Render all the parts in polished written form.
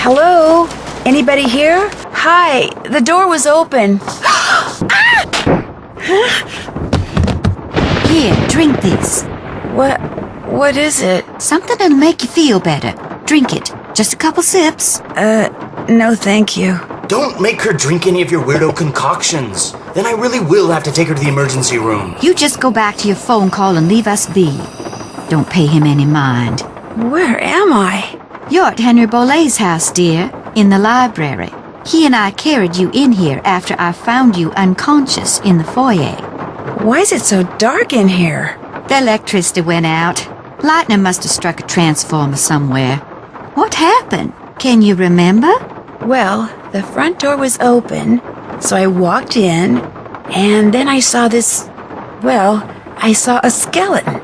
Hello? Anybody here? Hi, the door was open. Here, drink this. What is it? Something that'll make you feel better. Drink it. Just a couple sips. No thank you. Don't make her drink any of your weirdo concoctions. Then I really will have to take her to the emergency room. You just go back to your phone call and leave us be. Don't pay him any mind. Where am I? You're at Henry Bolet's house, dear, in the library. He and I carried you in here after I found you unconscious in the foyer. Why is it so dark in here? The electricity went out. Lightning must have struck a transformer somewhere. What happened? Can you remember? Well, the front door was open, so I walked in, and then I saw I saw a skeleton.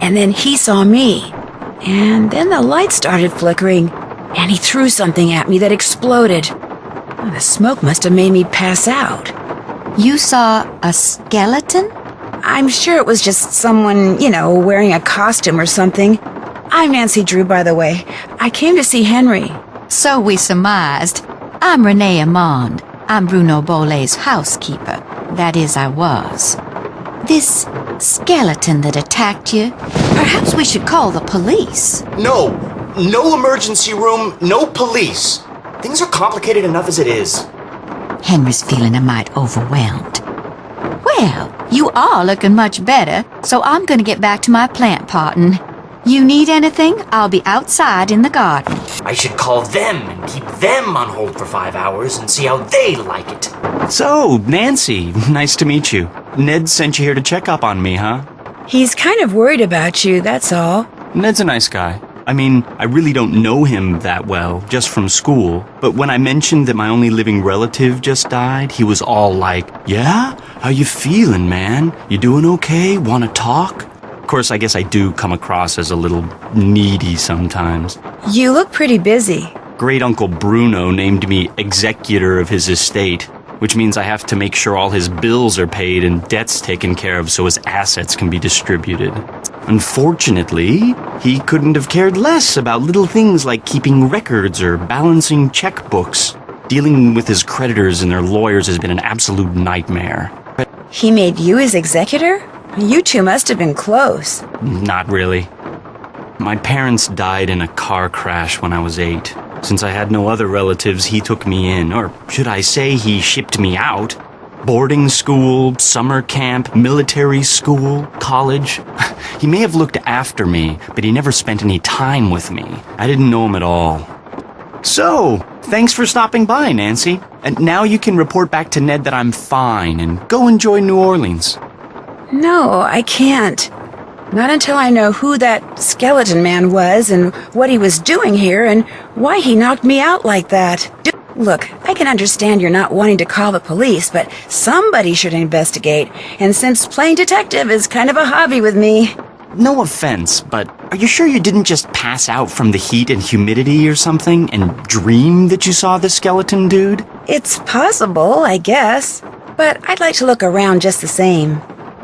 And then he saw me. And then the light started flickering, and he threw something at me that exploded. The smoke must have made me pass out. You saw a skeleton? I'm sure it was just someone, wearing a costume or something. I'm Nancy Drew, by the way. I came to see Henry. So we surmised. I'm Renee Amand. I'm Bruno Bolet's housekeeper. That is, I was. This skeleton that attacked you, perhaps we should call the police. No emergency room, no police. Things are complicated enough as it is. Henry's feeling a mite overwhelmed. Well, you are looking much better, so I'm going to get back to my plant potting. You need anything? I'll be outside in the garden. I should call them and keep them on hold for 5 hours and see how they like it. So, Nancy, nice to meet you. Ned sent you here to check up on me, huh? He's kind of worried about you, that's all. Ned's a nice guy. I mean, I really don't know him that well, just from school. But when I mentioned that my only living relative just died, he was all like, "Yeah? How you feeling, man? You doing okay? Want to talk?" Of course, I guess I do come across as a little needy sometimes. You look pretty busy. Great Uncle Bruno named me executor of his estate, which means I have to make sure all his bills are paid and debts taken care of so his assets can be distributed. Unfortunately, he couldn't have cared less about little things like keeping records or balancing checkbooks. Dealing with his creditors and their lawyers has been an absolute nightmare. He made you his executor? You two must have been close. Not really. My parents died in a car crash when I was 8. Since I had no other relatives, he took me in, or should I say he shipped me out. Boarding school, summer camp, military school, college. He may have looked after me, but he never spent any time with me. I didn't know him at all. So, thanks for stopping by, Nancy. And now you can report back to Ned that I'm fine and go enjoy New Orleans. No, I can't. Not until I know who that skeleton man was and what he was doing here and why he knocked me out like that. Look, I can understand you're not wanting to call the police, but somebody should investigate. And since playing detective is kind of a hobby with me... No offense, but are you sure you didn't just pass out from the heat and humidity or something and dream that you saw the skeleton dude? It's possible, I guess. But I'd like to look around just the same.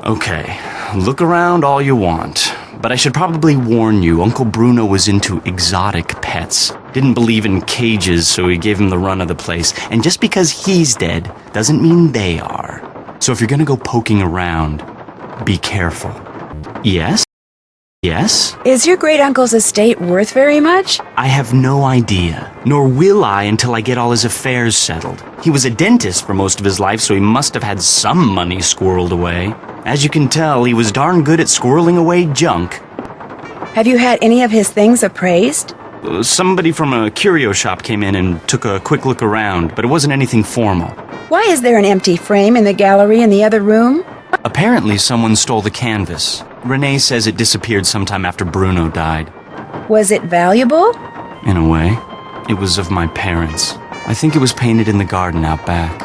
Okay, look around all you want. But I should probably warn you, Uncle Bruno was into exotic pets. Didn't believe in cages, so he gave him the run of the place. And just because he's dead doesn't mean they are. So if you're gonna go poking around, be careful. Yes? Yes? Is your great-uncle's estate worth very much? I have no idea, nor will I until I get all his affairs settled. He was a dentist for most of his life, so he must have had some money squirreled away. As you can tell, he was darn good at squirreling away junk. Have you had any of his things appraised? Somebody from a curio shop came in and took a quick look around, but it wasn't anything formal. Why is there an empty frame in the gallery in the other room? Apparently someone stole the canvas. Renee says it disappeared sometime after Bruno died. Was it valuable? In a way. It was of my parents. I think it was painted in the garden out back.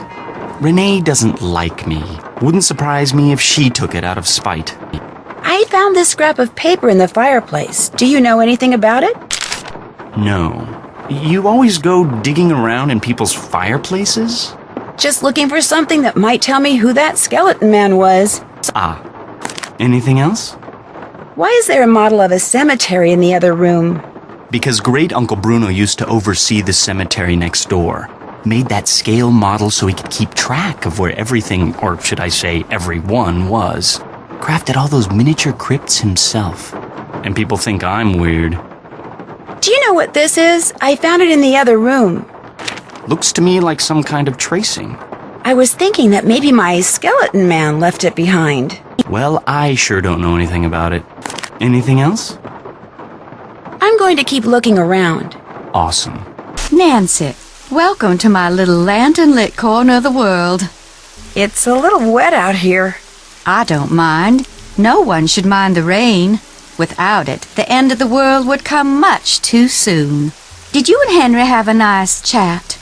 Renee doesn't like me. Wouldn't surprise me if she took it out of spite. I found this scrap of paper in the fireplace. Do you know anything about it? No. You always go digging around in people's fireplaces? Just looking for something that might tell me who that skeleton man was. Ah. Anything else? Why is there a model of a cemetery in the other room? Because great Uncle Bruno used to oversee the cemetery next door. Made that scale model so he could keep track of where everything, or should I say everyone, was. Crafted all those miniature crypts himself. And people think I'm weird. Do you know what this is? I found it in the other room. Looks to me like some kind of tracing. I was thinking that maybe my skeleton man left it behind. Well, I sure don't know anything about it. Anything else? I'm going to keep looking around. Awesome. Nancy, welcome to my little lantern-lit corner of the world. It's a little wet out here. I don't mind. No one should mind the rain. Without it, the end of the world would come much too soon. Did you and Henry have a nice chat?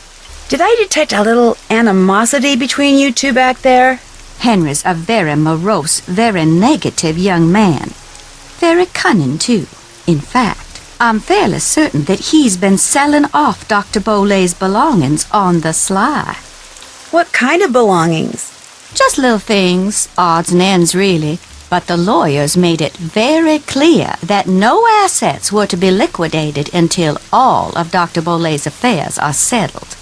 Did I detect a little animosity between you two back there? Henry's a very morose, very negative young man. Very cunning, too. In fact, I'm fairly certain that he's been selling off Dr. Bolay's belongings on the sly. What kind of belongings? Just little things, odds and ends, really. But the lawyers made it very clear that no assets were to be liquidated until all of Dr. Bolay's affairs are settled.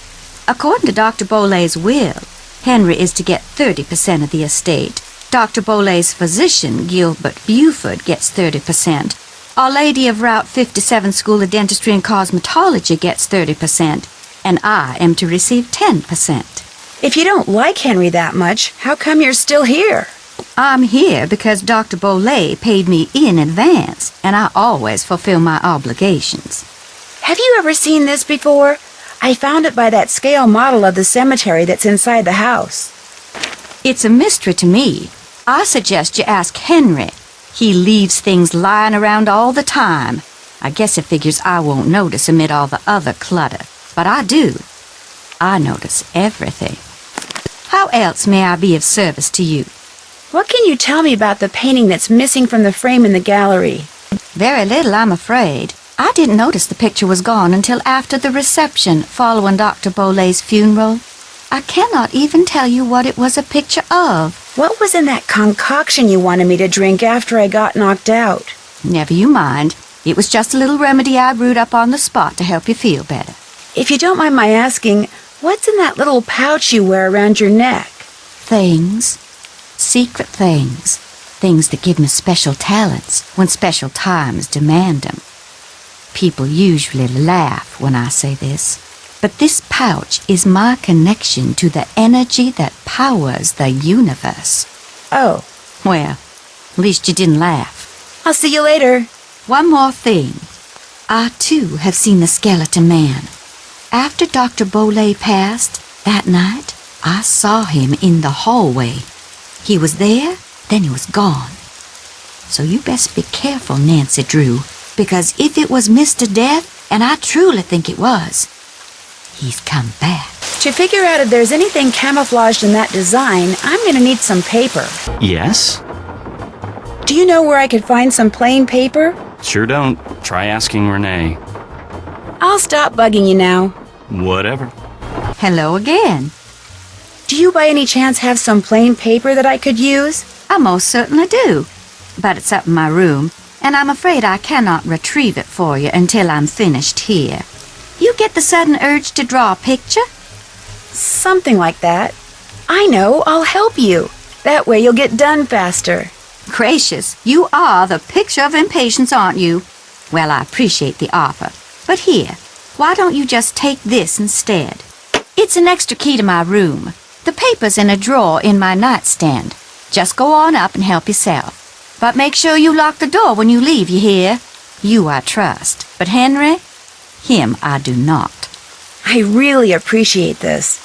According to Dr. Bolay's will, Henry is to get 30% of the estate. Dr. Bolay's physician, Gilbert Buford, gets 30%. Our Lady of Route 57 School of Dentistry and Cosmetology gets 30%. And I am to receive 10%. If you don't like Henry that much, how come you're still here? I'm here because Dr. Bolay paid me in advance, and I always fulfill my obligations. Have you ever seen this before? I found it by that scale model of the cemetery that's inside the house. It's a mystery to me. I suggest you ask Henry. He leaves things lying around all the time. I guess it figures I won't notice amid all the other clutter. But I do. I notice everything. How else may I be of service to you? What can you tell me about the painting that's missing from the frame in the gallery? Very little, I'm afraid. I didn't notice the picture was gone until after the reception following Dr. Bolay's funeral. I cannot even tell you what it was a picture of. What was in that concoction you wanted me to drink after I got knocked out? Never you mind. It was just a little remedy I brewed up on the spot to help you feel better. If you don't mind my asking, what's in that little pouch you wear around your neck? Things. Secret things. Things that give me special talents when special times demand them. People usually laugh when I say this, but this pouch is my connection to the energy that powers the universe. Oh, Well, at least you didn't laugh. I'll see you later. One more thing. I, too, have seen the skeleton man. After Dr. Bolay passed, that night, I saw him in the hallway. He was there, then he was gone. So you best be careful, Nancy Drew, because if it was Mr. Death, and I truly think it was, he's come back. To figure out if there's anything camouflaged in that design, I'm going to need some paper. Yes? Do you know where I could find some plain paper? Sure don't. Try asking Renee. I'll stop bugging you now. Whatever. Hello again. Do you by any chance have some plain paper that I could use? I most certainly do. But it's up in my room, and I'm afraid I cannot retrieve it for you until I'm finished here. You get the sudden urge to draw a picture? Something like that. I know, I'll help you. That way you'll get done faster. Gracious, you are the picture of impatience, aren't you? Well, I appreciate the offer. But here, why don't you just take this instead? It's an extra key to my room. The paper's in a drawer in my nightstand. Just go on up and help yourself. But make sure you lock the door when you leave, you hear? You I trust. But Henry, him I do not. I really appreciate this.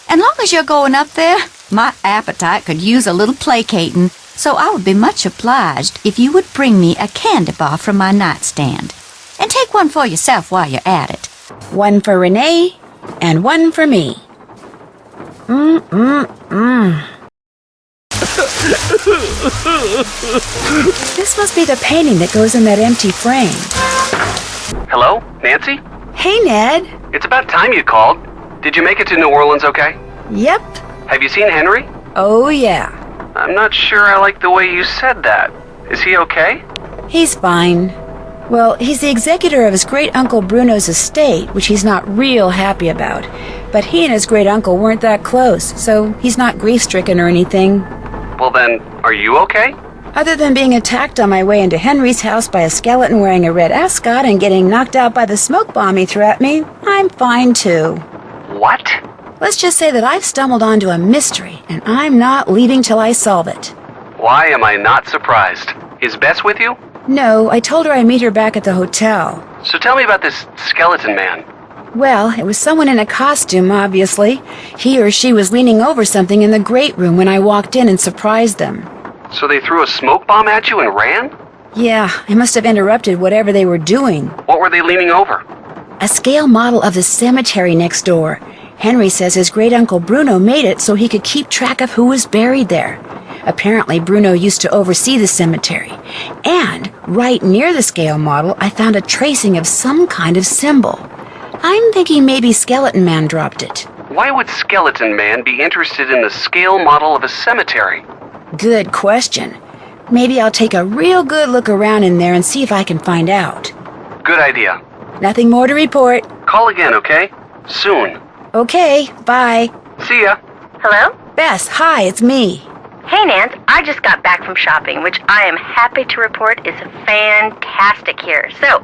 And long as you're going up there, my appetite could use a little placating, so I would be much obliged if you would bring me a candy bar from my nightstand. And take one for yourself while you're at it. One for Renee, and one for me. This must be the painting that goes in that empty frame. Hello, Nancy? Hey, Ned. It's about time you called. Did you make it to New Orleans okay? Yep. Have you seen Henry? Oh, yeah. I'm not sure I like the way you said that. Is he okay? He's fine. Well, he's the executor of his great-uncle Bruno's estate, which he's not real happy about. But he and his great-uncle weren't that close, so he's not grief-stricken or anything. Well then, are you okay? Other than being attacked on my way into Henry's house by a skeleton wearing a red ascot and getting knocked out by the smoke bomb he threw at me, I'm fine too. What? Let's just say that I've stumbled onto a mystery, and I'm not leaving till I solve it. Why am I not surprised? Is Bess with you? No, I told her I'd meet her back at the hotel. So tell me about this skeleton man. Well, it was someone in a costume, obviously. He or she was leaning over something in the great room when I walked in and surprised them. So they threw a smoke bomb at you and ran? Yeah, I must have interrupted whatever they were doing. What were they leaning over? A scale model of the cemetery next door. Henry says his great-uncle Bruno made it so he could keep track of who was buried there. Apparently, Bruno used to oversee the cemetery. And right near the scale model, I found a tracing of some kind of symbol. I'm thinking maybe Skeleton Man dropped it. Why would Skeleton Man be interested in the scale model of a cemetery? Good question. Maybe I'll take a real good look around in there and see if I can find out. Good idea. Nothing more to report. Call again, okay? Soon. Okay, bye. See ya. Hello? Bess, hi, it's me. Hey, Nance. I just got back from shopping, which I am happy to report is fantastic here. So,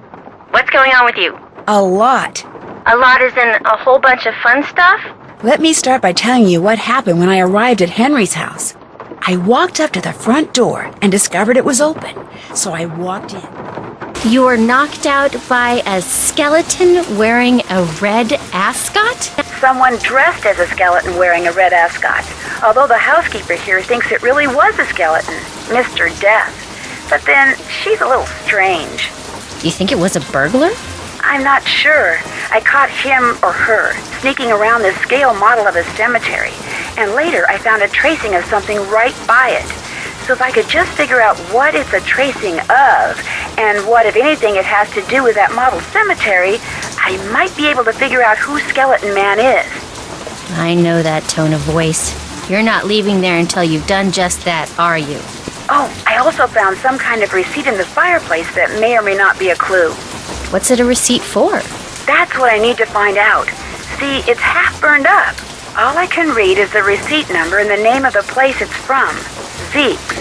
what's going on with you? A lot. A lot is in a whole bunch of fun stuff? Let me start by telling you what happened when I arrived at Henry's house. I walked up to the front door and discovered it was open, so I walked in. You were knocked out by a skeleton wearing a red ascot? Someone dressed as a skeleton wearing a red ascot, although the housekeeper here thinks it really was a skeleton, Mr. Death. But then, she's a little strange. You think it was a burglar? I'm not sure. I caught him or her sneaking around this scale model of a cemetery, and later I found a tracing of something right by it. So if I could just figure out what it's a tracing of, and what, if anything, it has to do with that model cemetery, I might be able to figure out who Skeleton Man is. I know that tone of voice. You're not leaving there until you've done just that, are you? Oh, I also found some kind of receipt in the fireplace that may or may not be a clue. What's it a receipt for? That's what I need to find out. See, it's half burned up. All I can read is the receipt number and the name of the place it's from. Zeke's.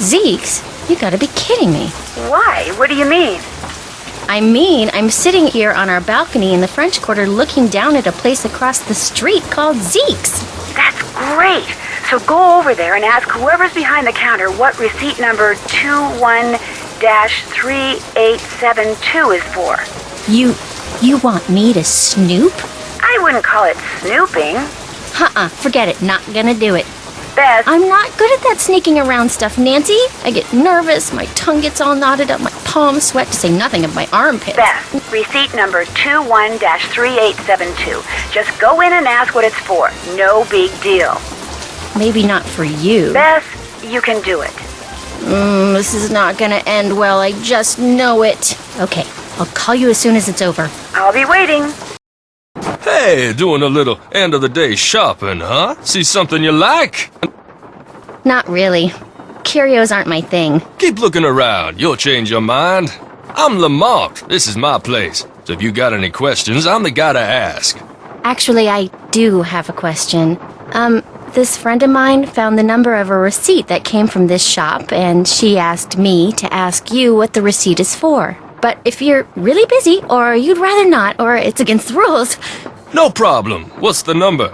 Zeke's? You gotta be kidding me. Why? What do you mean? I mean, I'm sitting here on our balcony in the French Quarter looking down at a place across the street called Zeke's. That's great. So go over there and ask whoever's behind the counter what receipt number 21-3872 is for. You want me to snoop? I wouldn't call it snooping. Forget it. Not gonna do it. Bess, I'm not good at that sneaking around stuff, Nancy. I get nervous, my tongue gets all knotted up, my palms sweat, to say nothing of my armpits. Bess, receipt number 21-3872. Just go in and ask what it's for. No big deal. Maybe not for you. Bess, you can do it. This is not gonna end well, I just know it. Okay, I'll call you as soon as it's over. I'll be waiting. Hey, doing a little end-of-the-day shopping, huh? See something you like? Not really. Curios aren't my thing. Keep looking around. You'll change your mind. I'm Lamont. This is my place. So if you got any questions, I'm the guy to ask. Actually, I do have a question. This friend of mine found the number of a receipt that came from this shop, and she asked me to ask you what the receipt is for. But if you're really busy, or you'd rather not, or it's against the rules... No problem. What's the number?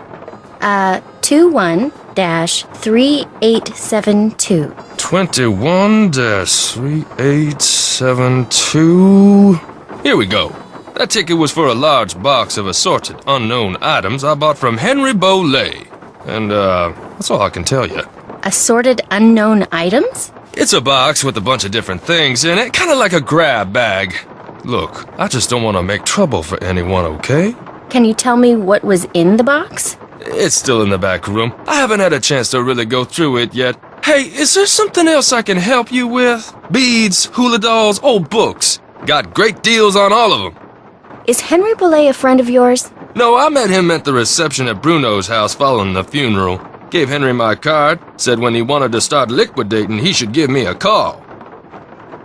21-3872. 21-3872. Here we go. That ticket was for a large box of assorted unknown items I bought from Henry Bolet. And, that's all I can tell you. Assorted unknown items? It's a box with a bunch of different things in it, kind of like a grab bag. Look, I just don't want to make trouble for anyone, okay? Can you tell me what was in the box? It's still in the back room. I haven't had a chance to really go through it yet. Hey, is there something else I can help you with? Beads, hula dolls, old books. Got great deals on all of them. Is Henry Bolet a friend of yours? No, I met him at the reception at Bruno's house following the funeral. Gave Henry my card, said when he wanted to start liquidating, he should give me a call.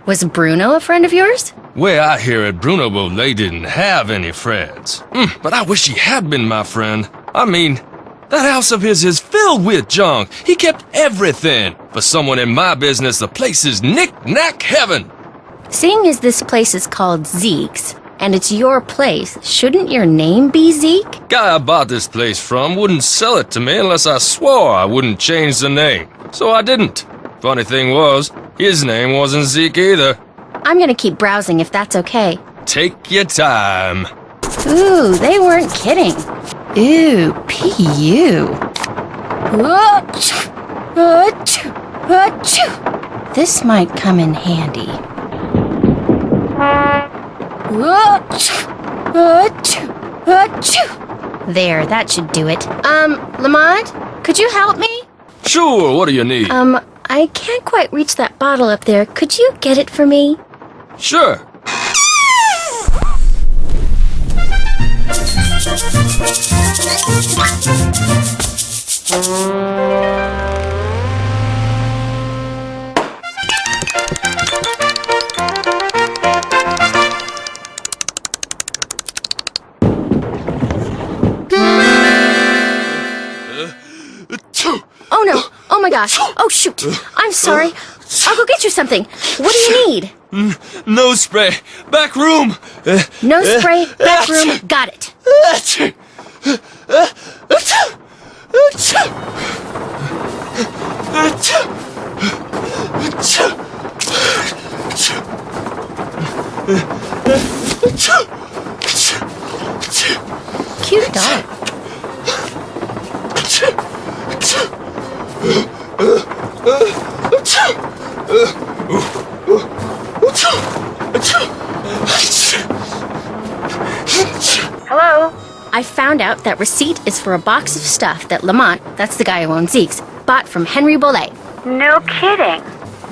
Was Bruno a friend of yours? Way I hear it, Bruno Bolet didn't have any friends. But I wish he had been my friend. I mean, that house of his is filled with junk. He kept everything. For someone in my business, the place is knick-knack heaven. Seeing as this place is called Zeke's, and it's your place, shouldn't your name be Zeke? Guy I bought this place from wouldn't sell it to me unless I swore I wouldn't change the name. So I didn't. Funny thing was, his name wasn't Zeke either. I'm gonna keep browsing if that's okay. Take your time. Ooh, they weren't kidding. Ooh, P.U. This might come in handy. There, that should do it. Lamont, could you help me? Sure, what do you need? I can't quite reach that bottle up there. Could you get it for me? Sure. Oh no! Oh my gosh! Oh shoot! I'm sorry. I'll go get you something. What do you need? Nose spray. Back room. No spray, back room. Got it. Cute dog. Hello? I found out that receipt is for a box of stuff that Lamont, that's the guy who owns Zeke's, bought from Henry Bolet. No kidding.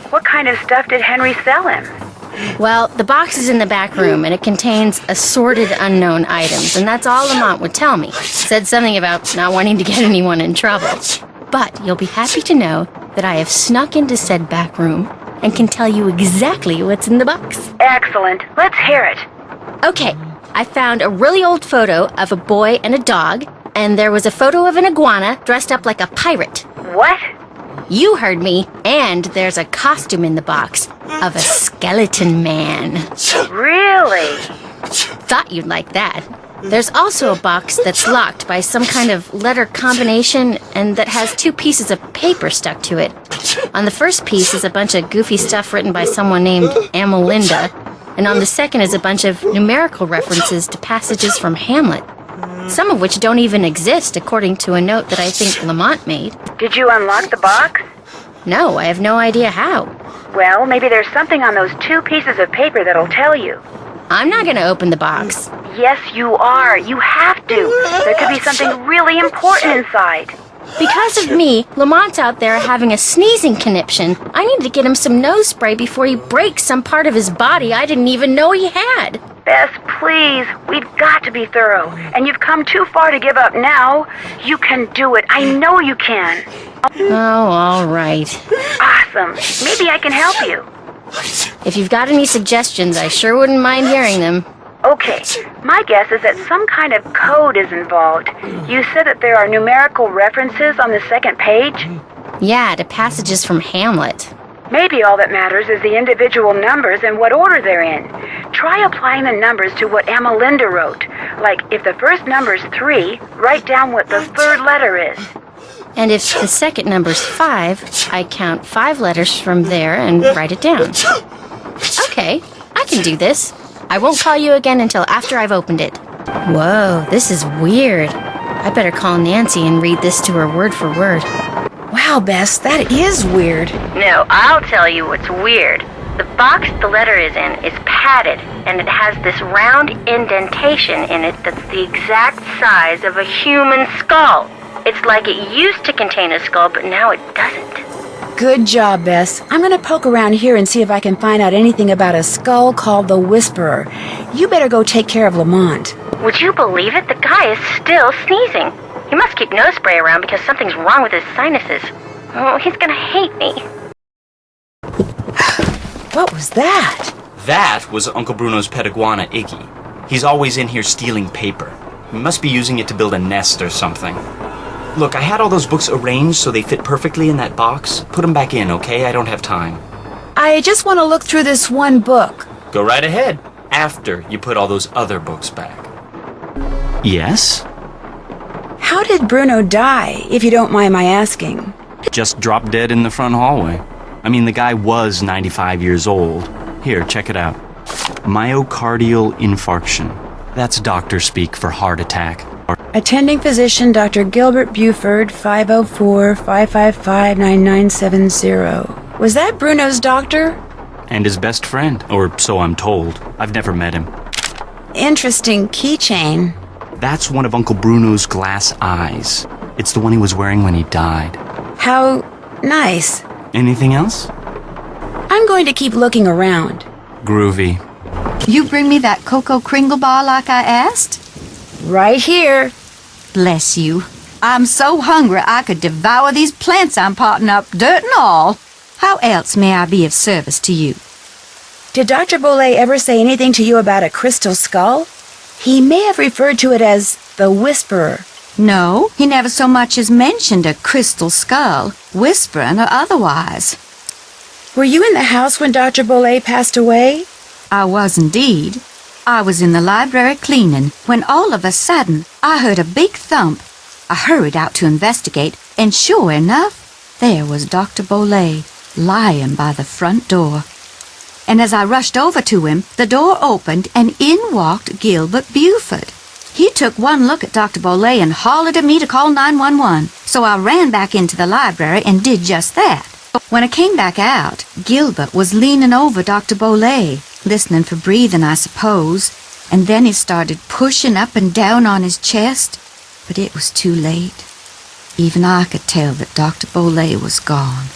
What kind of stuff did Henry sell him? Well, the box is in the back room, and it contains assorted unknown items, and that's all Lamont would tell me. Said something about not wanting to get anyone in trouble. But you'll be happy to know that I have snuck into said back room and can tell you exactly what's in the box. Excellent. Let's hear it. Okay, I found a really old photo of a boy and a dog, and there was a photo of an iguana dressed up like a pirate. What? You heard me, and there's a costume in the box of a skeleton man. Really? Thought you'd like that. There's also a box that's locked by some kind of letter combination and that has two pieces of paper stuck to it. On the first piece is a bunch of goofy stuff written by someone named Amelinda, and on the second is a bunch of numerical references to passages from Hamlet, some of which don't even exist according to a note that I think Lamont made. Did you unlock the box? No, I have no idea how. Well, maybe there's something on those two pieces of paper that'll tell you. I'm not going to open the box. Yes, you are. You have to. There could be something really important inside. Because of me, Lamont's out there having a sneezing conniption. I need to get him some nose spray before he breaks some part of his body I didn't even know he had. Bess, please. We've got to be thorough. And you've come too far to give up now. You can do it. I know you can. Oh, all right. Awesome. Maybe I can help you. If you've got any suggestions, I sure wouldn't mind hearing them. Okay, my guess is that some kind of code is involved. You said that there are numerical references on the second page? Yeah, to passages from Hamlet. Maybe all that matters is the individual numbers and what order they're in. Try applying the numbers to what Amelinda wrote. Like, if the first number's 3, write down what the third letter is. And if the second number's 5, I count 5 letters from there and write it down. Okay, I can do this. I won't call you again until after I've opened it. Whoa, this is weird. I better call Nancy and read this to her word for word. Wow, Bess, that is weird. No, I'll tell you what's weird. The box the letter is in is padded, and it has this round indentation in it that's the exact size of a human skull. It's like it used to contain a skull, but now it doesn't. Good job, Bess. I'm gonna poke around here and see if I can find out anything about a skull called the Whisperer. You better go take care of Lamont. Would you believe it? The guy is still sneezing. He must keep nose spray around because something's wrong with his sinuses. Oh, he's gonna hate me. What was that? That was Uncle Bruno's pet iguana, Iggy. He's always in here stealing paper. He must be using it to build a nest or something. Look, I had all those books arranged so they fit perfectly in that box. Put them back in, okay? I don't have time. I just want to look through this one book. Go right ahead, after you put all those other books back. Yes? How did Bruno die, if you don't mind my asking? Just dropped dead in the front hallway. I mean, the guy was 95 years old. Here, check it out. Myocardial infarction. That's doctor speak for heart attack. Attending physician Dr. Gilbert Buford, 504-555-9970. Was that Bruno's doctor? And his best friend, or so I'm told. I've never met him. Interesting keychain. That's one of Uncle Bruno's glass eyes. It's the one he was wearing when he died. How nice. Anything else? I'm going to keep looking around. Groovy. You bring me that cocoa kringle bar like I asked? Right here. Bless you. I'm so hungry I could devour these plants I'm potting up, dirt and all. How else may I be of service to you? Did Dr. Boulay ever say anything to you about a crystal skull? He may have referred to it as the Whisperer. No, he never so much as mentioned a crystal skull, whispering or otherwise. Were you in the house when Dr. Boulay passed away? I was indeed. I was in the library cleaning when all of a sudden I heard a big thump. I hurried out to investigate, and sure enough, there was Dr. Boulay lying by the front door. And as I rushed over to him, the door opened and in walked Gilbert Buford. He took one look at Dr. Boulay and hollered at me to call 911, so I ran back into the library and did just that. When I came back out, Gilbert was leaning over Dr. Boulay, listening for breathing, I suppose, and then he started pushing up and down on his chest, but it was too late. Even I could tell that Dr. Boulay was gone.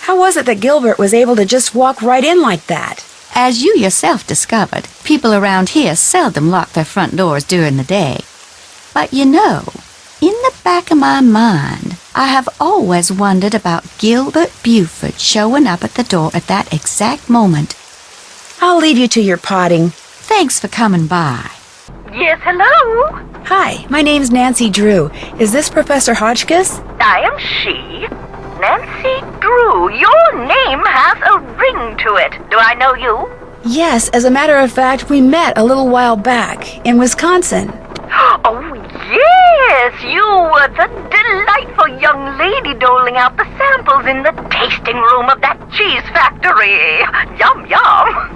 How was it that Gilbert was able to just walk right in like that? As you yourself discovered, people around here seldom lock their front doors during the day. But you know, in the back of my mind, I have always wondered about Gilbert Buford showing up at the door at that exact moment. I'll leave you to your potting. Thanks for coming by. Yes, hello? Hi, my name's Nancy Drew. Is this Professor Hotchkiss? I am she. Nancy Drew. Your name has a ring to it. Do I know you? Yes, as a matter of fact, we met a little while back in Wisconsin. Oh, yes, you were the delightful young lady doling out the samples in the tasting room of that cheese factory. Yum, yum.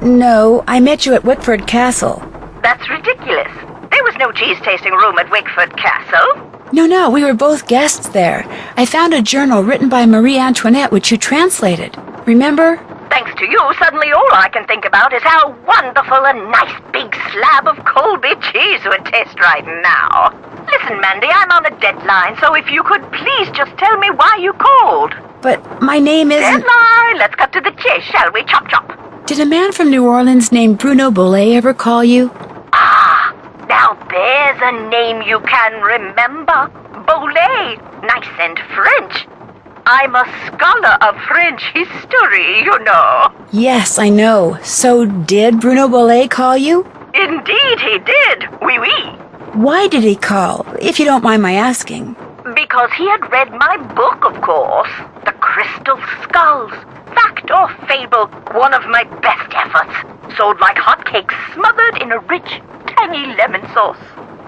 No, I met you at Wickford Castle. That's ridiculous. There was no cheese tasting room at Wickford Castle. No, we were both guests there. I found a journal written by Marie Antoinette which you translated. Remember? Thanks to you, suddenly all I can think about is how wonderful a nice big slab of Colby cheese would taste right now. Listen, Mandy, I'm on a deadline, so if you could please just tell me why you called. But my name isn't... Deadline! Let's cut to the chase, shall we? Chop, chop. Did a man from New Orleans named Bruno Boulay ever call you? Ah, now there's a name you can remember. Boulay. Nice and French. I'm a scholar of French history, you know. Yes, I know. So did Bruno Boulay call you? Indeed he did. Oui, oui. Why did he call, if you don't mind my asking? Because he had read my book, of course. The Crystal Skulls. Fact or fable, one of my best efforts. Sold like hotcakes, smothered in a rich, tangy lemon sauce.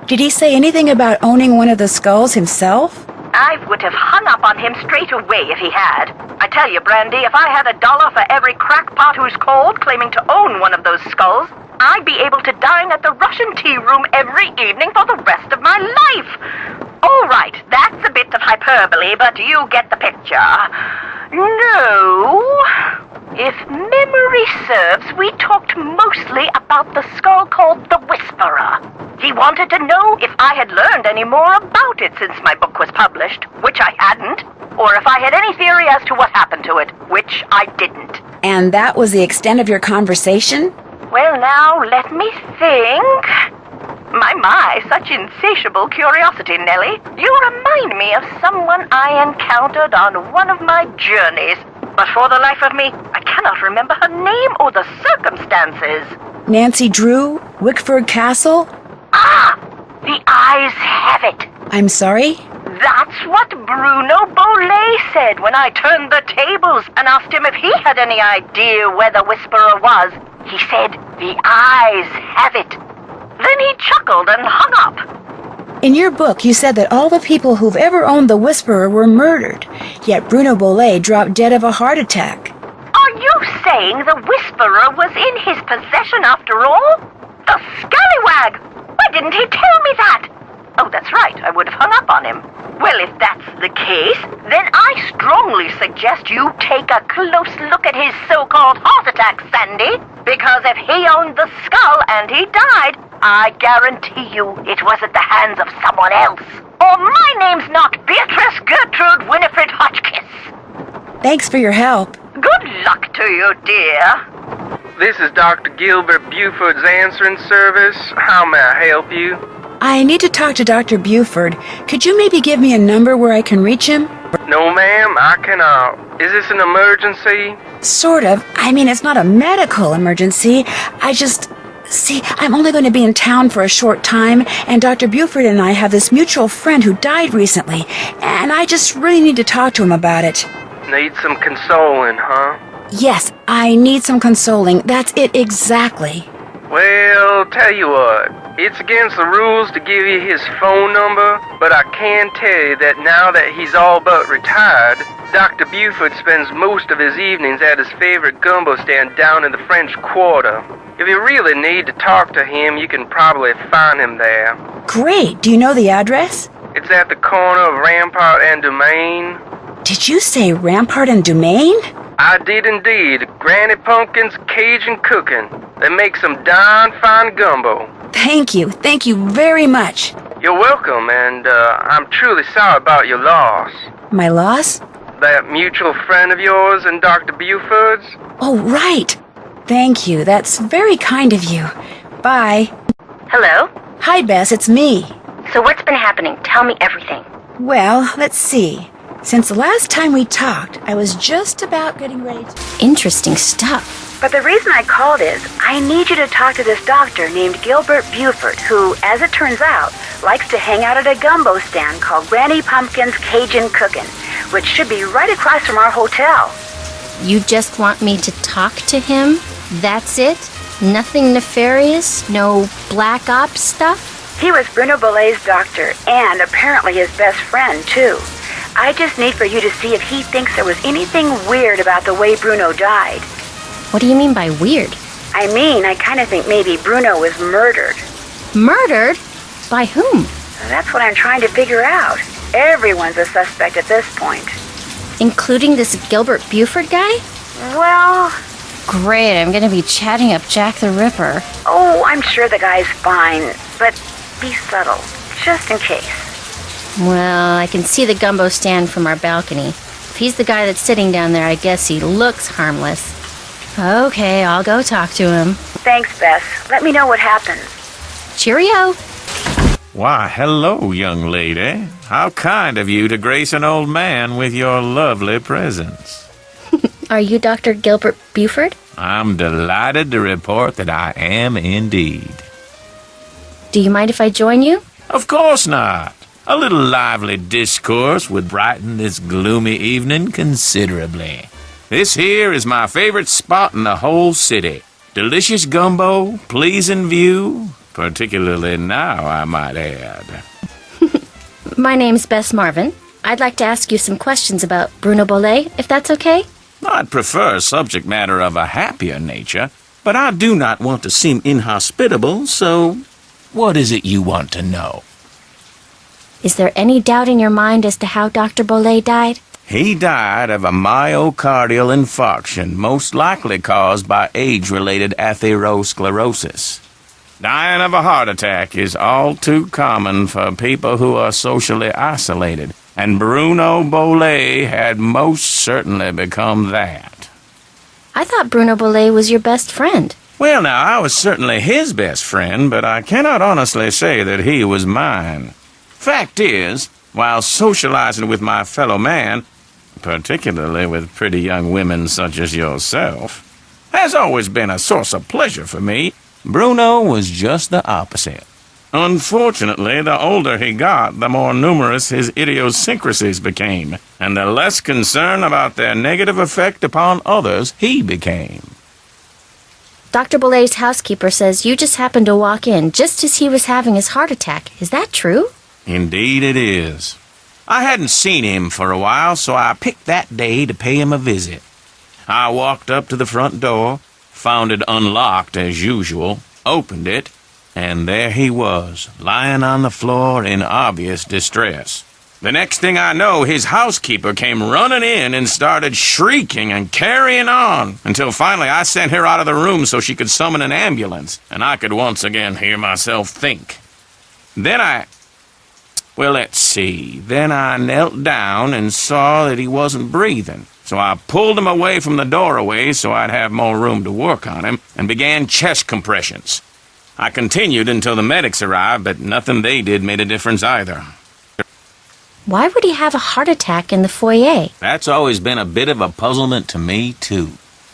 Did he say anything about owning one of the skulls himself? I would have hung up on him straight away if he had. I tell you, Brandy, if I had $1 for every crackpot who's called claiming to own one of those skulls, I'd be able to dine at the Russian tea room every evening for the rest of my life. All right, that's a bit of hyperbole, but you get the picture. No. If memory serves, we talked mostly about the skull called the Whisperer. He wanted to know if I had learned any more about it since my book was published, which I hadn't, or if I had any theory as to what happened to it, which I didn't. And that was the extent of your conversation? Well, now, let me think. My, such insatiable curiosity, Nellie. You remind me of someone I encountered on one of my journeys. but for the life of me, I cannot remember her name or the circumstances. Nancy Drew, Wickford Castle? Ah! The eyes have it. I'm sorry? That's what Bruno Bollet said when I turned the tables and asked him if he had any idea where the Whisperer was. He said, the eyes have it. Then he chuckled and hung up. In your book, you said that all the people who've ever owned the Whisperer were murdered, yet Bruno Bollet dropped dead of a heart attack. Are you saying the Whisperer was in his possession after all? The scallywag! Why didn't he tell me that? Oh, that's right, I would have hung up on him. Well, if that's the case, then I strongly suggest you take a close look at his so-called heart attack, Sandy. Because if he owned the skull and he died, I guarantee you it was at the hands of someone else. Or my name's not Beatrice Gertrude Winifred Hotchkiss. Thanks for your help. Good luck to you, dear. This is Dr. Gilbert Buford's answering service. How may I help you? I need to talk to Dr. Buford. Could you maybe give me a number where I can reach him? No, ma'am, I cannot. Is this an emergency? Sort of. I mean, it's not a medical emergency. See, I'm only going to be in town for a short time, and Dr. Buford and I have this mutual friend who died recently, and I just really need to talk to him about it. Need some consoling, huh? Yes, I need some consoling. That's it exactly. Well, tell you what. It's against the rules to give you his phone number, but I can tell you that now that he's all but retired, Dr. Buford spends most of his evenings at his favorite gumbo stand down in the French Quarter. If you really need to talk to him, you can probably find him there. Great. Do you know the address? It's at the corner of Rampart and Domain. Did you say Rampart and Domain? I did indeed. Granny Pumpkin's Cajun cooking. They make some darn fine gumbo. Thank you. Thank you very much. You're welcome, and I'm truly sorry about your loss. My loss? That mutual friend of yours and Dr. Buford's? Oh, right. Thank you. That's very kind of you. Bye. Hello? Hi, Bess. It's me. So what's been happening? Tell me everything. Well, let's see. Since the last time we talked, I was just about getting ready to... Interesting stuff. But the reason I called is, I need you to talk to this doctor named Gilbert Buford, who, as it turns out, likes to hang out at a gumbo stand called Granny Pumpkin's Cajun Cookin', which should be right across from our hotel. You just want me to talk to him? That's it? Nothing nefarious? No black ops stuff? He was Bruno Bollet's doctor, and apparently his best friend, too. I just need for you to see if he thinks there was anything weird about the way Bruno died. What do you mean by weird? I kind of think maybe Bruno was murdered. Murdered? By whom? That's what I'm trying to figure out. Everyone's a suspect at this point. Including this Gilbert Buford guy? Well... Great, I'm gonna be chatting up Jack the Ripper. Oh, I'm sure the guy's fine, but be subtle, just in case. Well, I can see the gumbo stand from our balcony. If he's the guy that's sitting down there, I guess he looks harmless. Okay, I'll go talk to him. Thanks, Bess. Let me know what happens. Cheerio! Why, hello, young lady. How kind of you to grace an old man with your lovely presence. Are you Dr. Gilbert Buford? I'm delighted to report that I am indeed. Do you mind if I join you? Of course not. A little lively discourse would brighten this gloomy evening considerably. This here is my favorite spot in the whole city. Delicious gumbo, pleasing view, particularly now, I might add. My name's Bess Marvin. I'd like to ask you some questions about Bruno Bollet, if that's okay? I'd prefer subject matter of a happier nature, but I do not want to seem inhospitable, so what is it you want to know? Is there any doubt in your mind as to how Dr. Bollet died? He died of a myocardial infarction, most likely caused by age-related atherosclerosis. Dying of a heart attack is all too common for people who are socially isolated, and Bruno Bollet had most certainly become that. I thought Bruno Bollet was your best friend. Well, now, I was certainly his best friend, but I cannot honestly say that he was mine. Fact is, while socializing with my fellow man, particularly with pretty young women such as yourself, has always been a source of pleasure for me. Bruno was just the opposite. Unfortunately, the older he got, the more numerous his idiosyncrasies became, and the less concerned about their negative effect upon others he became. Dr. Boulez's housekeeper says you just happened to walk in just as he was having his heart attack. Is that true? Indeed it is. I hadn't seen him for a while, so I picked that day to pay him a visit. I walked up to the front door, found it unlocked as usual, opened it, and there he was, lying on the floor in obvious distress. The next thing I know, his housekeeper came running in and started shrieking and carrying on, until finally I sent her out of the room so she could summon an ambulance, and I could once again hear myself think. Then I knelt down and saw that he wasn't breathing, so I pulled him away from the doorway so I'd have more room to work on him, and began chest compressions. I continued until the medics arrived, but nothing they did made a difference either. Why would he have a heart attack in the foyer? That's always been a bit of a puzzlement to me, too.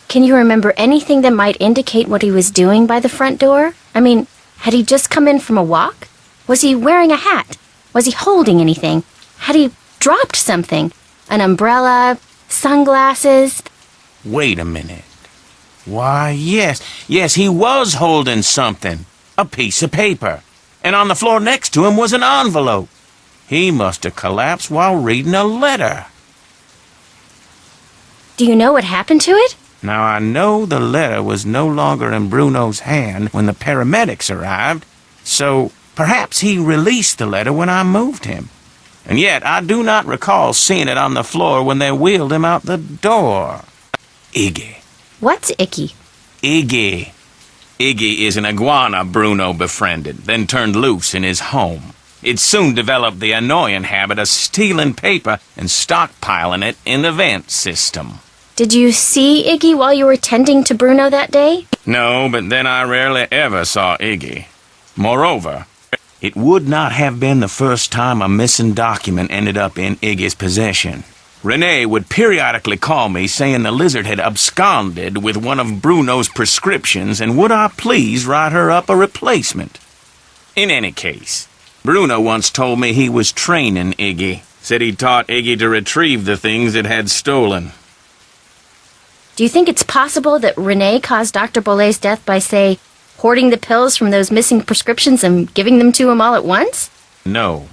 Can you remember anything that might indicate what he was doing by the front door? I mean, had he just come in from a walk? Was he wearing a hat? Was he holding anything? Had he dropped something? An umbrella? Sunglasses? Wait a minute. Why, yes, he was holding something. A piece of paper. And on the floor next to him was an envelope. He must have collapsed while reading a letter. Do you know what happened to it? Now, I know the letter was no longer in Bruno's hand when the paramedics arrived, so perhaps he released the letter when I moved him. And yet, I do not recall seeing it on the floor when they wheeled him out the door. Iggy. What's Icky? Iggy. Iggy is an iguana Bruno befriended, then turned loose in his home. It soon developed the annoying habit of stealing paper and stockpiling it in the vent system. Did you see Iggy while you were tending to Bruno that day? No, but then I rarely ever saw Iggy. Moreover, it would not have been the first time a missing document ended up in Iggy's possession. Renee would periodically call me saying the lizard had absconded with one of Bruno's prescriptions and would I please write her up a replacement. In any case, Bruno once told me he was training Iggy, said he taught Iggy to retrieve the things it had stolen. Do you think it's possible that Renee caused Dr. Boulez's death by, say, hoarding the pills from those missing prescriptions and giving them to him all at once? No.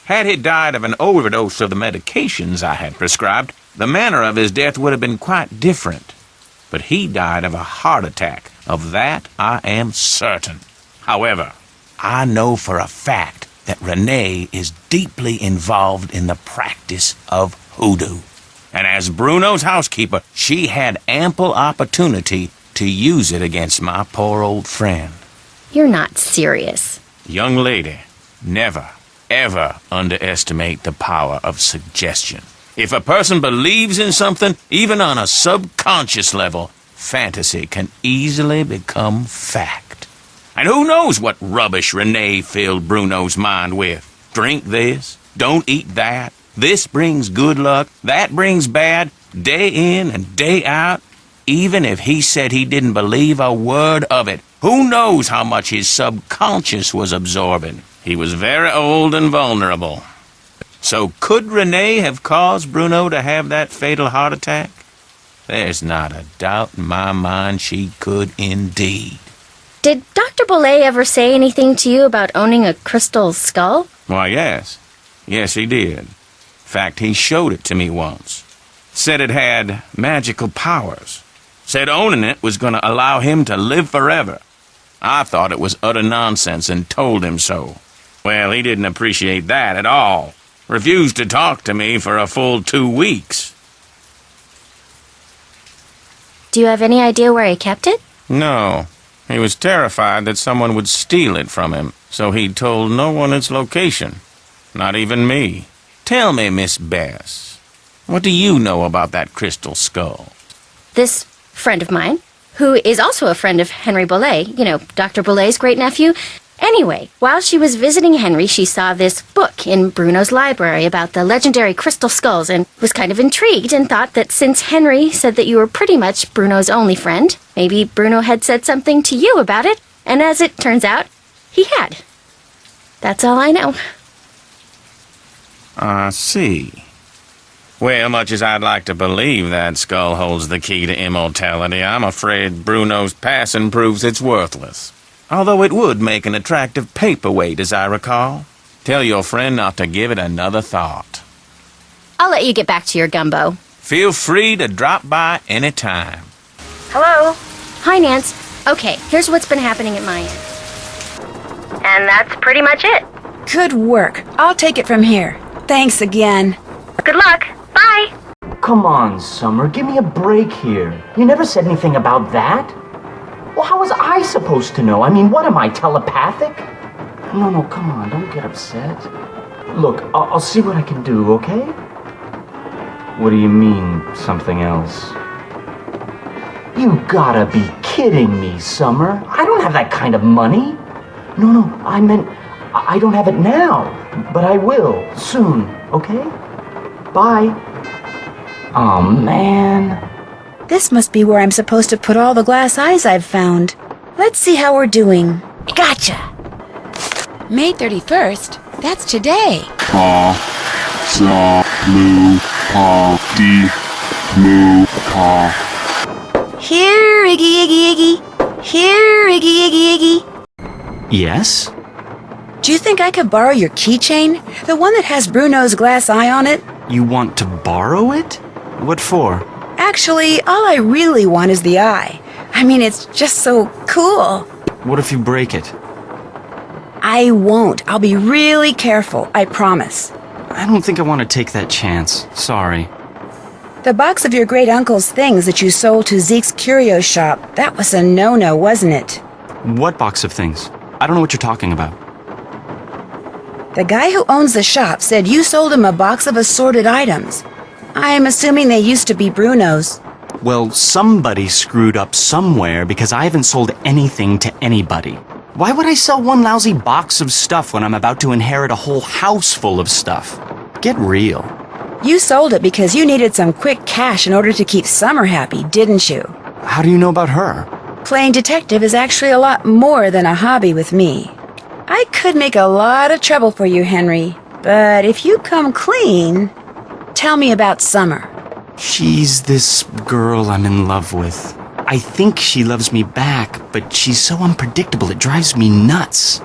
Had he died of an overdose of the medications I had prescribed, the manner of his death would have been quite different. But he died of a heart attack. Of that I am certain. However, I know for a fact that Renee is deeply involved in the practice of hoodoo. And as Bruno's housekeeper, she had ample opportunity to use it against my poor old friend. You're not serious. Young lady, never, ever underestimate the power of suggestion. If a person believes in something, even on a subconscious level, fantasy can easily become fact. And who knows what rubbish Renee filled Bruno's mind with? Drink this, don't eat that, this brings good luck, that brings bad, day in and day out. Even if he said he didn't believe a word of it, who knows how much his subconscious was absorbing? He was very old and vulnerable. So could Renee have caused Bruno to have that fatal heart attack? There's not a doubt in my mind she could indeed. Did Dr. Boulez ever say anything to you about owning a crystal skull? Why, yes. Yes, he did. In fact, he showed it to me once. Said it had magical powers. Said owning it was going to allow him to live forever. I thought it was utter nonsense and told him so. Well, he didn't appreciate that at all. Refused to talk to me for a full 2 weeks. Do you have any idea where he kept it? No. He was terrified that someone would steal it from him, so he told no one its location. Not even me. Tell me, Miss Bess, what do you know about that crystal skull? This friend of mine, who is also a friend of Henry Boulez, Dr. Boulez's great-nephew, Anyway, while she was visiting Henry, she saw this book in Bruno's library about the legendary crystal skulls and was kind of intrigued and thought that since Henry said that you were pretty much Bruno's only friend, maybe Bruno had said something to you about it, and as it turns out, he had. That's all I know. I see. Well, much as I'd like to believe that skull holds the key to immortality, I'm afraid Bruno's passing proves it's worthless. Although it would make an attractive paperweight, as I recall. Tell your friend not to give it another thought. I'll let you get back to your gumbo. Feel free to drop by any time. Hello? Hi, Nance. Okay, here's what's been happening at my end. And that's pretty much it. Good work. I'll take it from here. Thanks again. Good luck. Bye. Come on, Summer, give me a break here. You never said anything about that. Well, how was I supposed to know? I mean, what am I, telepathic? No, come on, don't get upset. Look, I'll see what I can do, okay? What do you mean, something else? You gotta be kidding me, Summer. I don't have that kind of money. No, I meant I don't have it now, but I will soon, okay? Bye. Oh, man. This must be where I'm supposed to put all the glass eyes I've found. Let's see how we're doing. Gotcha! May 31st? That's today. Pa, sa, mu, pa, di, mu, pa. Here, Iggy, Iggy, Iggy. Here, Iggy, Iggy, Iggy. Yes? Do you think I could borrow your keychain? The one that has Bruno's glass eye on it? You want to borrow it? What for? Actually, all I really want is the eye. I mean, it's just so cool. What if you break it? I won't. I'll be really careful, I promise. I don't think I want to take that chance. Sorry. The box of your great-uncle's things that you sold to Zeke's curio shop, that was a no-no, wasn't it? What box of things? I don't know what you're talking about. The guy who owns the shop said you sold him a box of assorted items. I'm assuming they used to be Bruno's. Well, somebody screwed up somewhere because I haven't sold anything to anybody. Why would I sell one lousy box of stuff when I'm about to inherit a whole house full of stuff? Get real. You sold it because you needed some quick cash in order to keep Summer happy, didn't you? How do you know about her? Playing detective is actually a lot more than a hobby with me. I could make a lot of trouble for you, Henry, but if you come clean, tell me about Summer. She's this girl I'm in love with. I think she loves me back, but she's so unpredictable it drives me nuts.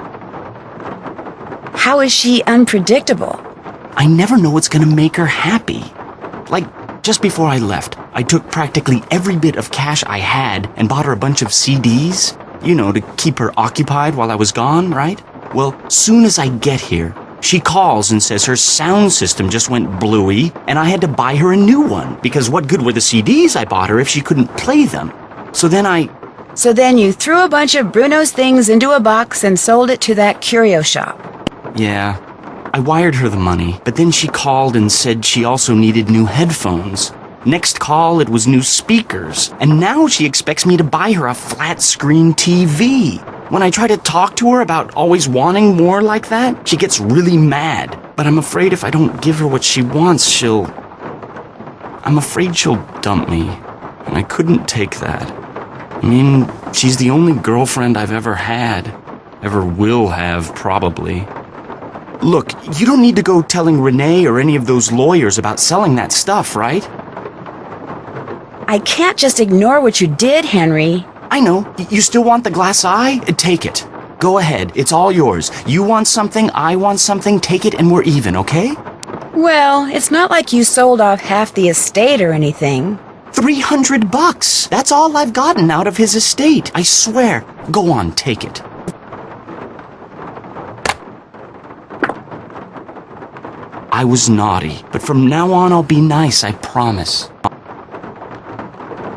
How is she unpredictable? I never know what's gonna make her happy. Like, just before I left, I took practically every bit of cash I had and bought her a bunch of CDs. You know, to keep her occupied while I was gone, right? Well, soon as I get here, she calls and says her sound system just went bluey and I had to buy her a new one because what good were the CDs I bought her if she couldn't play them? So then you threw a bunch of Bruno's things into a box and sold it to that curio shop. Yeah, I wired her the money, but then she called and said she also needed new headphones. Next call, it was new speakers, and now she expects me to buy her a flat-screen TV. When I try to talk to her about always wanting more like that, she gets really mad. But I'm afraid if I don't give her what she wants, I'm afraid she'll dump me, and I couldn't take that. I mean, she's the only girlfriend I've ever had. Ever will have, probably. Look, you don't need to go telling Renee or any of those lawyers about selling that stuff, right? I can't just ignore what you did, Henry. I know. You still want the glass eye? Take it. Go ahead. It's all yours. You want something, I want something, take it and we're even, okay? Well, it's not like you sold off half the estate or anything. $300. That's all I've gotten out of his estate. I swear. Go on, take it. I was naughty, but from now on I'll be nice, I promise.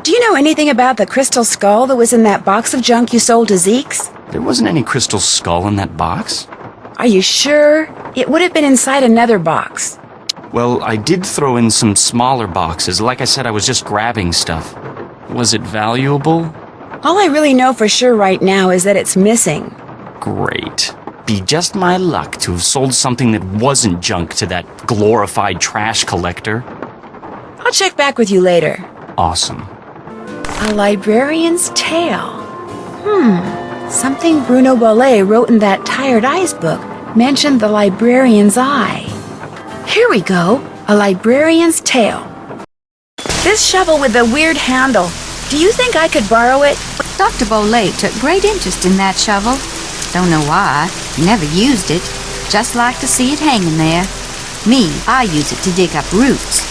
Do you know anything about the crystal skull that was in that box of junk you sold to Zeke's? There wasn't any crystal skull in that box. Are you sure? It would have been inside another box. Well, I did throw in some smaller boxes. Like I said, I was just grabbing stuff. Was it valuable? All I really know for sure right now is that it's missing. Great. Be just my luck to have sold something that wasn't junk to that glorified trash collector. I'll check back with you later. Awesome. A librarian's tale. Something Bruno Bollet wrote in that Tired Eyes book mentioned the librarian's eye. Here we go. A librarian's tale. This shovel with the weird handle. Do you think I could borrow it? Dr. Bollet took great interest in that shovel. Don't know why. He never used it. Just like to see it hanging there. Me, I use it to dig up roots.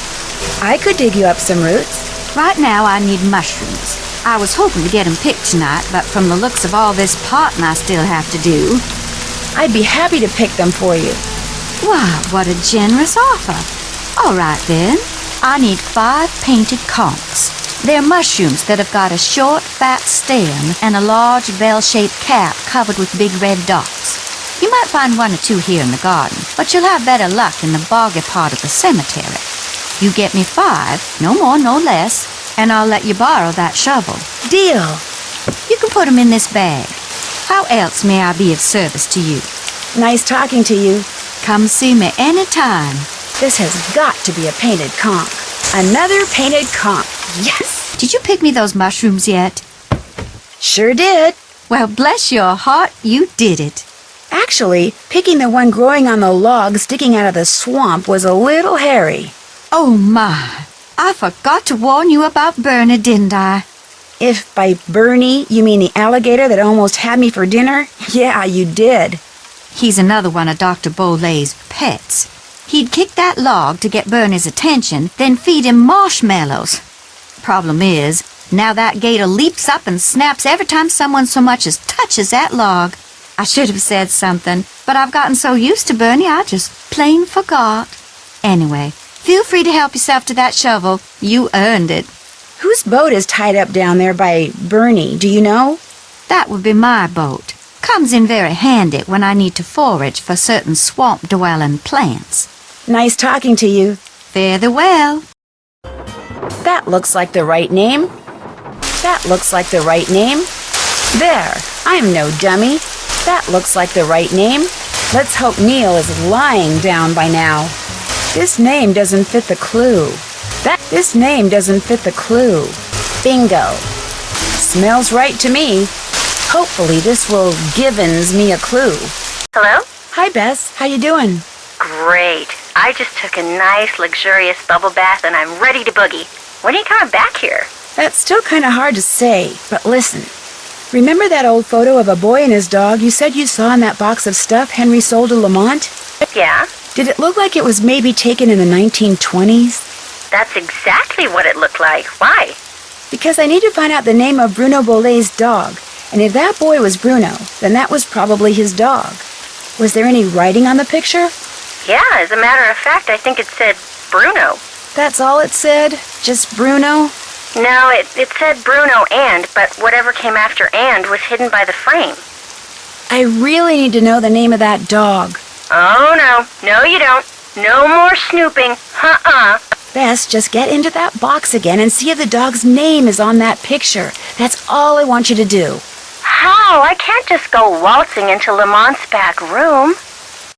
I could dig you up some roots. Right now I need mushrooms. I was hoping to get 'em picked tonight, but from the looks of all this potting I still have to do... I'd be happy to pick them for you. Why, what a generous offer. All right, then. I need 5 painted conchs. They're mushrooms that have got a short, fat stem and a large bell-shaped cap covered with big red dots. You might find 1 or 2 here in the garden, but you'll have better luck in the boggy part of the cemetery. You get me 5, no more, no less, and I'll let you borrow that shovel. Deal. You can put 'em in this bag. How else may I be of service to you? Nice talking to you. Come see me anytime. This has got to be a painted conch. Another painted conch. Yes! Did you pick me those mushrooms yet? Sure did. Well, bless your heart, you did it. Actually, picking the one growing on the log sticking out of the swamp was a little hairy. Oh, my. I forgot to warn you about Bernie, didn't I? If by Bernie you mean the alligator that almost had me for dinner, yeah, you did. He's another one of Dr. Bollet's pets. He'd kick that log to get Bernie's attention, then feed him marshmallows. Problem is, now that gator leaps up and snaps every time someone so much as touches that log. I should have said something, but I've gotten so used to Bernie I just plain forgot. Anyway, feel free to help yourself to that shovel. You earned it. Whose boat is tied up down there by Bernie, do you know? That would be my boat. Comes in very handy when I need to forage for certain swamp-dwelling plants. Nice talking to you. Fare thee well. That looks like the right name. That looks like the right name. There, I'm no dummy. That looks like the right name. Let's hope Neil is lying down by now. This name doesn't fit the clue. This name doesn't fit the clue. Bingo. Smells right to me. Hopefully this will givens me a clue. Hello? Hi, Bess. How you doing? Great. I just took a nice, luxurious bubble bath and I'm ready to boogie. When are you coming back here? That's still kind of hard to say, but listen. Remember that old photo of a boy and his dog you said you saw in that box of stuff Henry sold to Lamont? Yeah? Did it look like it was maybe taken in the 1920s? That's exactly what it looked like. Why? Because I need to find out the name of Bruno Bollet's dog. And if that boy was Bruno, then that was probably his dog. Was there any writing on the picture? Yeah, as a matter of fact, I think it said Bruno. That's all it said? Just Bruno? No, it said Bruno but whatever came after and was hidden by the frame. I really need to know the name of that dog. Oh, no. No, you don't. No more snooping. Bess, just get into that box again and see if the dog's name is on that picture. That's all I want you to do. How? I can't just go waltzing into Lamont's back room.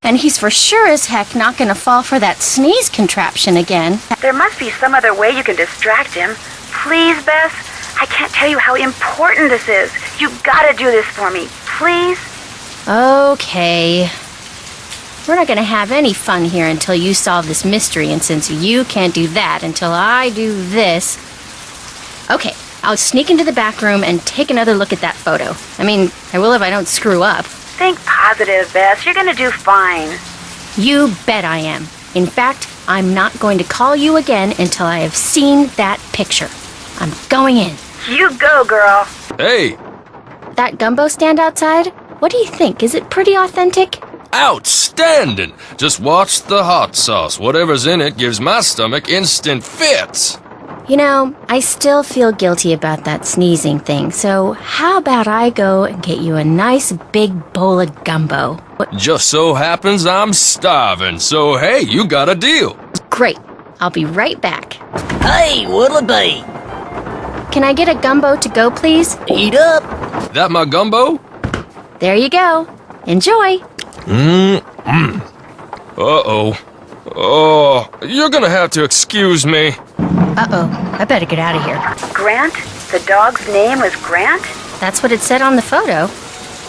And he's for sure as heck not gonna fall for that sneeze contraption again. There must be some other way you can distract him. Please, Bess? I can't tell you how important this is. You've gotta do this for me. Please? Okay. We're not gonna have any fun here until you solve this mystery, and since you can't do that until I do this... Okay, I'll sneak into the back room and take another look at that photo. I mean, I will if I don't screw up. Think positive, Bess. You're gonna do fine. You bet I am. In fact, I'm not going to call you again until I have seen that picture. I'm going in. You go, girl. Hey, That gumbo stand outside? What do you think? Is it pretty authentic? outstanding! Just watch the hot sauce. Whatever's in it gives my stomach instant fits. You know, I still feel guilty about that sneezing thing, so how about I go and get you a nice big bowl of gumbo? Just so happens I'm starving, so hey, you got a deal. Great. I'll be right back. Hey, what'll it be? Can I get a gumbo to go, please? Eat up. That my gumbo? There you go. Enjoy! Uh-oh. Oh, you're gonna have to excuse me. Uh-oh, I better get out of here. Grant? The dog's name was Grant? That's what it said on the photo.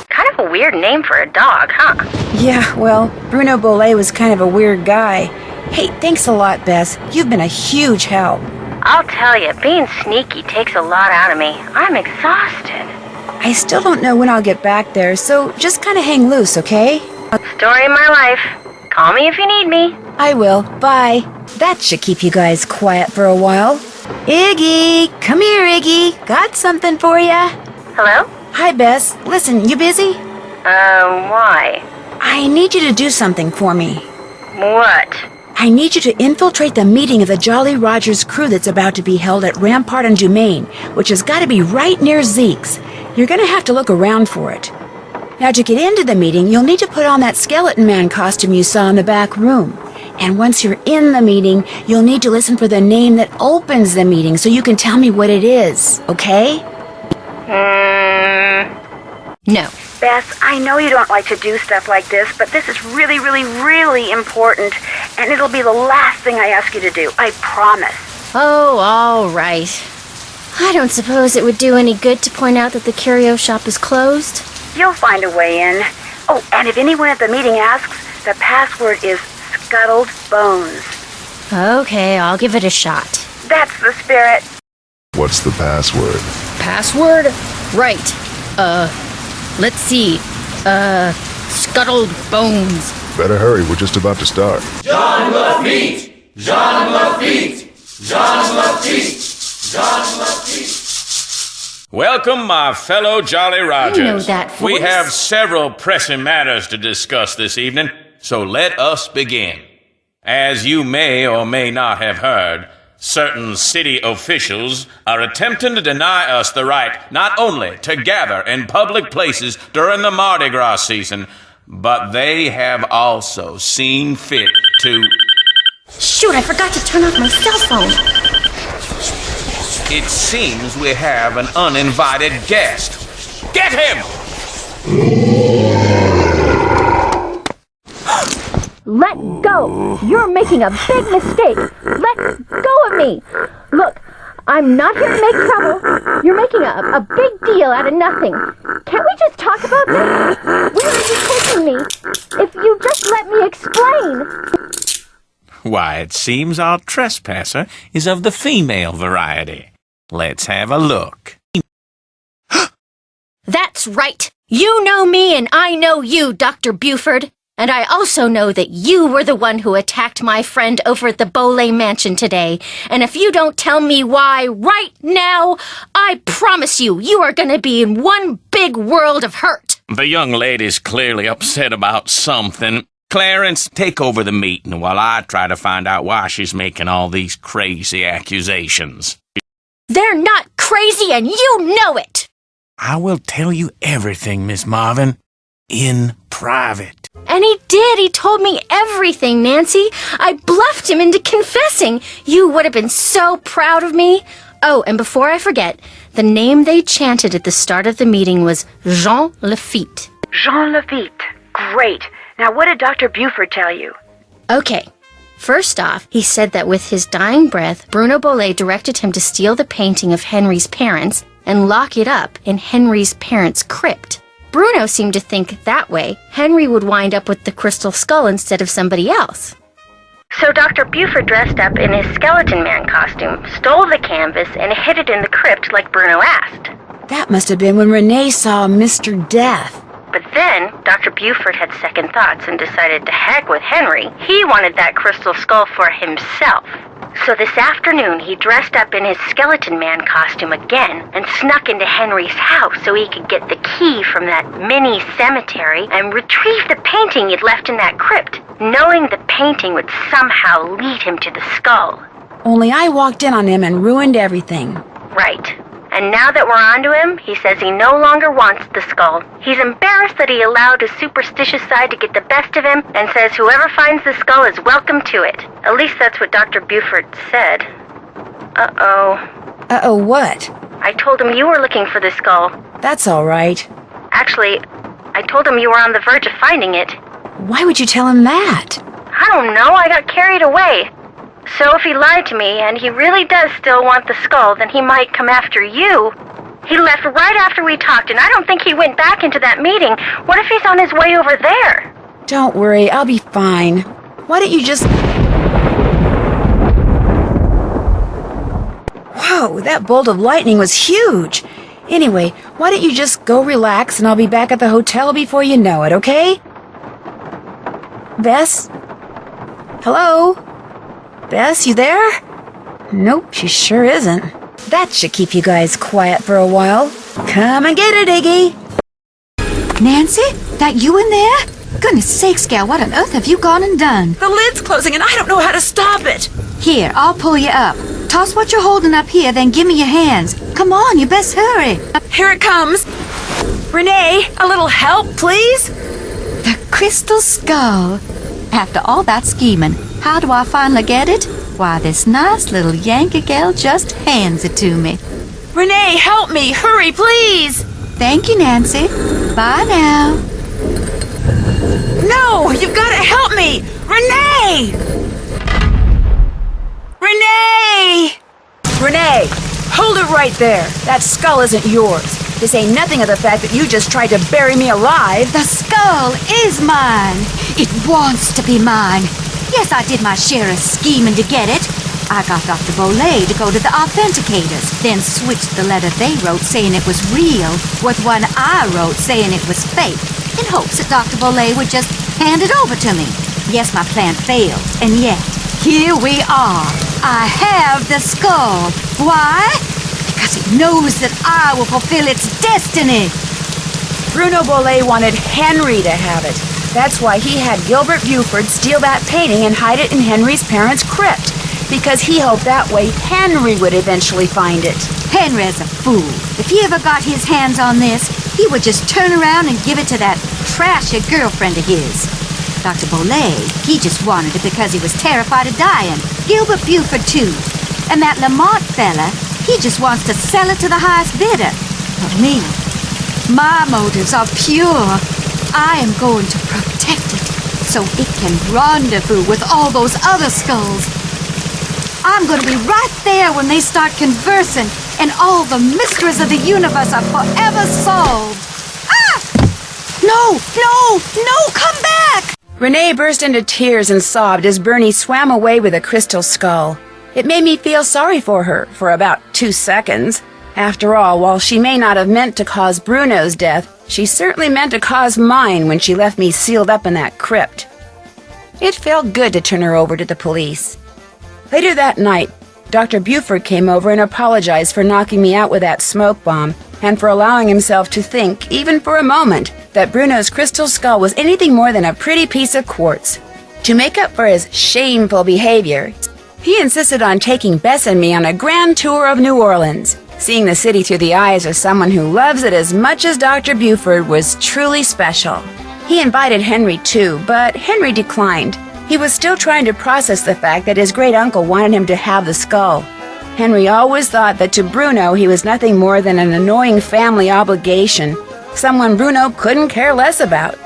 Kind of a weird name for a dog, huh? Yeah, well, Bruno Bolet was kind of a weird guy. Hey, thanks a lot, Bess. You've been a huge help. I'll tell you, being sneaky takes a lot out of me. I'm exhausted. I still don't know when I'll get back there, so just kind of hang loose, okay? Story of my life. Call me if you need me. I will. Bye. That should keep you guys quiet for a while. Iggy! Come here, Iggy. Got something for ya. Hello? Hi, Bess. Listen, you busy? Why? I need you to do something for me. What? I need you to infiltrate the meeting of the Jolly Rogers crew that's about to be held at Rampart and Dumaine, which has got to be right near Zeke's. You're going to have to look around for it. Now, to get into the meeting, you'll need to put on that skeleton man costume you saw in the back room. And once you're in the meeting, you'll need to listen for the name that opens the meeting so you can tell me what it is, okay? No. Bess, I know you don't like to do stuff like this, but this is really, really, really important, and it'll be the last thing I ask you to do. I promise. Oh, all right. I don't suppose it would do any good to point out that the curio shop is closed. You'll find a way in. Oh, and if anyone at the meeting asks, the password is Scuttled Bones. Okay, I'll give it a shot. That's the spirit. What's the password? Password? Right. Let's see. Scuttled Bones. Better hurry, we're just about to start. John Lafitte! John Lafitte! John Lafitte! John Lafitte! Welcome, my fellow Jolly Rogers. I know that voice. We have several pressing matters to discuss this evening, so let us begin. As you may or may not have heard, certain city officials are attempting to deny us the right not only to gather in public places during the Mardi Gras season, but they have also seen fit to... Shoot, I forgot to turn off my cell phone. It seems we have an uninvited guest. Get him! Let go! You're making a big mistake! Let go of me! Look, I'm not here to make trouble. You're making a big deal out of nothing. Can't we just talk about this? Where are you taking me? If you just let me explain. Why, it seems our trespasser is of the female variety. Let's have a look. That's right. You know me and I know you, Dr. Buford. And I also know that you were the one who attacked my friend over at the Bolet Mansion today. And if you don't tell me why right now, I promise you, you are going to be in one big world of hurt. The young lady's clearly upset about something. Clarence, take over the meeting while I try to find out why she's making all these crazy accusations. They're not crazy and you know it. I will tell you everything, Miss Marvin, in private. And he did. He told me everything, Nancy. I bluffed him into confessing. You would have been so proud of me. Oh, and before I forget, the name they chanted at the start of the meeting was Jean Lafitte. Jean Lafitte. Great. Now, what did Dr. Buford tell you? Okay. First off, he said that with his dying breath, Bruno Bolet directed him to steal the painting of Henry's parents and lock it up in Henry's parents' crypt. Bruno seemed to think that way Henry would wind up with the crystal skull instead of somebody else. So Dr. Buford dressed up in his skeleton man costume, stole the canvas, and hid it in the crypt like Bruno asked. That must have been when Renee saw Mr. Death. But then, Dr. Buford had second thoughts and decided to heck with Henry. He wanted that crystal skull for himself. So this afternoon, he dressed up in his skeleton man costume again and snuck into Henry's house so he could get the key from that mini cemetery and retrieve the painting he'd left in that crypt, knowing the painting would somehow lead him to the skull. Only I walked in on him and ruined everything. Right. And now that we're onto him, he says he no longer wants the skull. He's embarrassed that he allowed his superstitious side to get the best of him and says whoever finds the skull is welcome to it. At least that's what Dr. Buford said. Uh-oh. Uh-oh what? I told him you were looking for the skull. That's all right. Actually, I told him you were on the verge of finding it. Why would you tell him that? I don't know, I got carried away. So if he lied to me and he really does still want the skull, then he might come after you. He left right after we talked, and I don't think he went back into that meeting. What if he's on his way over there? Don't worry, I'll be fine. Why don't you just... Whoa, that bolt of lightning was huge. Anyway, why don't you just go relax and I'll be back at the hotel before you know it, okay? Bess? Hello? Bess, you there? Nope, she sure isn't. That should keep you guys quiet for a while. Come and get it, Iggy. Nancy? That you in there? Goodness sakes, gal, what on earth have you gone and done? The lid's closing and I don't know how to stop it. Here, I'll pull you up. Toss what you're holding up here, then give me your hands. Come on, you best hurry. Here it comes. Renee, a little help, please? The crystal skull. After all that scheming, how do I finally get it? Why, this nice little Yankee gal just hands it to me. Renee, help me. Hurry, please. Thank you, Nancy. Bye now. No, you've got to help me. Renee! Renee! Renee, hold it right there. That skull isn't yours. This ain't nothing of the fact that you just tried to bury me alive. The skull is mine. It wants to be mine. Yes, I did my share of scheming to get it. I got Dr. Bolay to go to the authenticators, then switched the letter they wrote saying it was real with one I wrote saying it was fake, in hopes that Dr. Bolay would just hand it over to me. Yes, my plan failed, and yet, here we are. I have the skull. Why? Because it knows that I will fulfill its destiny. Bruno Bolay wanted Henry to have it. That's why he had Gilbert Buford steal that painting and hide it in Henry's parents' crypt, because he hoped that way Henry would eventually find it. Henry's a fool. If he ever got his hands on this, he would just turn around and give it to that trashy girlfriend of his. Dr. Bolay, he just wanted it because he was terrified of dying. Gilbert Buford, too. And that Lamont fella, he just wants to sell it to the highest bidder. But me, my motives are pure. I am going to protect it so it can rendezvous with all those other skulls. I'm going to be right there when they start conversing and all the mysteries of the universe are forever solved. Ah! No, come back! Renee burst into tears and sobbed as Bernie swam away with a crystal skull. It made me feel sorry for her for about 2 seconds. After all, while she may not have meant to cause Bruno's death, she certainly meant to cause mine when she left me sealed up in that crypt. It felt good to turn her over to the police. Later that night, Dr. Buford came over and apologized for knocking me out with that smoke bomb and for allowing himself to think, even for a moment, that Bruno's crystal skull was anything more than a pretty piece of quartz. To make up for his shameful behavior, he insisted on taking Bess and me on a grand tour of New Orleans. Seeing the city through the eyes of someone who loves it as much as Dr. Buford was truly special. He invited Henry too, but Henry declined. He was still trying to process the fact that his great-uncle wanted him to have the skull. Henry always thought that to Bruno he was nothing more than an annoying family obligation, someone Bruno couldn't care less about.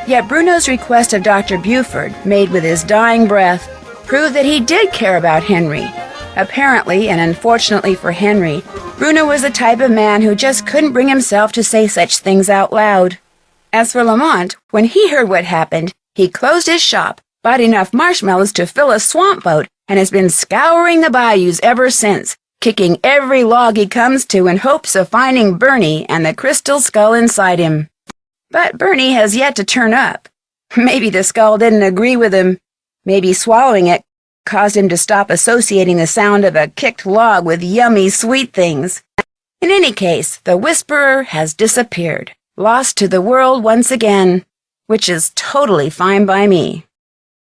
Yet Bruno's request of Dr. Buford, made with his dying breath, proved that he did care about Henry. Apparently, and unfortunately for Henry, Bruno was the type of man who just couldn't bring himself to say such things out loud. As for Lamont, when he heard what happened, he closed his shop, bought enough marshmallows to fill a swamp boat, and has been scouring the bayous ever since, kicking every log he comes to in hopes of finding Bernie and the crystal skull inside him. But Bernie has yet to turn up. Maybe the skull didn't agree with him. Maybe swallowing it caused him to stop associating the sound of a kicked log with yummy sweet things. In any case, the Whisperer has disappeared, lost to the world once again, which is totally fine by me.